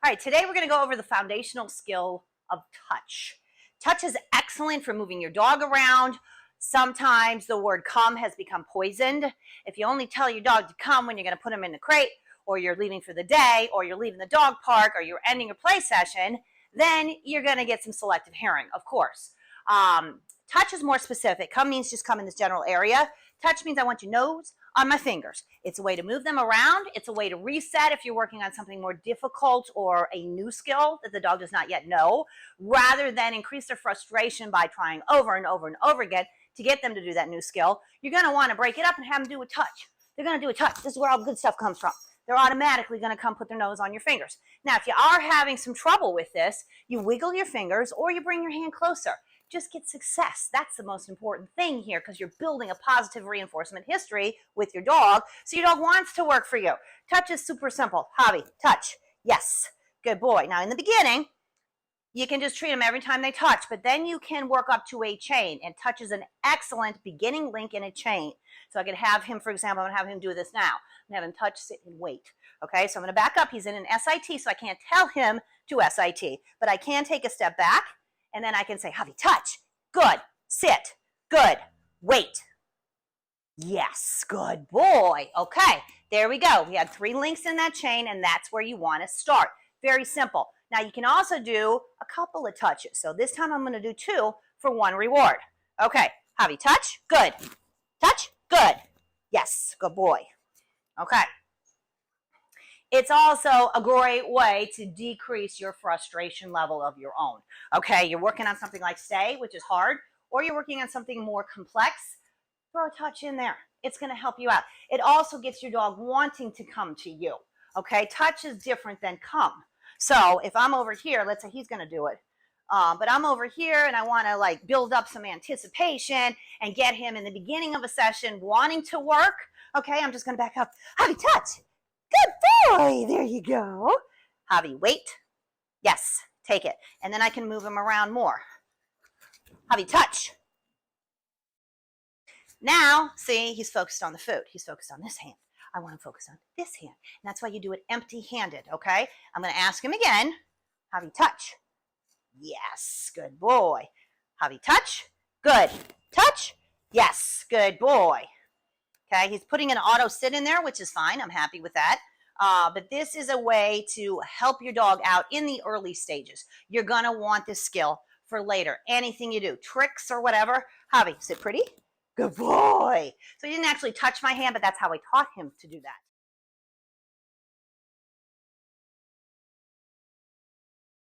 All right, today we're going to go over the foundational skill of touch. Touch is excellent for moving your dog around. Sometimes the word come has become poisoned. If you only tell your dog to come when you're going to put him in the crate, or you're leaving for the day, or you're leaving the dog park, or you're ending a play session, then you're going to get some selective hearing, of course. Touch is more specific. Come means just come in this general area. Touch means I want your nose on my fingers. It's a way to move them around. It's a way to reset if you're working on something more difficult or a new skill that the dog does not yet know, rather than increase their frustration by trying over and over and over again to get them to do that new skill. You're going to want to break it up and have them do a touch. They're going to do a touch. This is where all the good stuff comes from. They're automatically going to come put their nose on your fingers. Now, if you are having some trouble with this, you wiggle your fingers or you bring your hand closer. Just get success. That's the most important thing here, because you're building a positive reinforcement history with your dog, so your dog wants to work for you. Touch is super simple. Javi, touch. Yes. Good boy. Now, in the beginning, you can just treat them every time they touch, but then you can work up to a chain, and touch is an excellent beginning link in a chain. So I could have him, for example, I'm going to have him do this now. I'm going to have him touch, sit, and wait. Okay, so I'm going to back up. He's in an SIT, so I can't tell him to SIT, but I can take a step back, and then I can say, Javi, touch. Good. Sit. Good. Wait. Yes. Good boy. Okay. There we go. We had 3 links in that chain, and that's where you want to start. Very simple. Now, you can also do a couple of touches. So this time I'm going to do 2 for 1 reward. Okay. Javi, touch. Good. Touch. Good. Yes. Good boy. Okay. It's also a great way to decrease your frustration level of your own. Okay, you're working on something like stay, which is hard, or you're working on something more complex, throw a touch in there. It's going to help you out. It also gets your dog wanting to come to you. Okay, touch is different than come. So if I'm over here, let's say he's going to do it, but I'm over here and I want to like build up some anticipation and get him in the beginning of a session wanting to work. Okay, I'm just going to back up. Javi, touch. Good boy. There you go. Javi, wait. Yes, take it. And then I can move him around more. Javi, touch. Now, see, he's focused on the food. He's focused on this hand. I want him focused on this hand. And that's why you do it empty-handed, okay? I'm going to ask him again. Javi, touch. Yes, good boy. Javi, touch. Good. Touch. Yes, good boy. Okay, he's putting an auto sit in there, which is fine. I'm happy with that. But this is a way to help your dog out in the early stages. You're going to want this skill for later. Anything you do, tricks or whatever. Javi, sit pretty. Good boy. So he didn't actually touch my hand, but that's how I taught him to do that.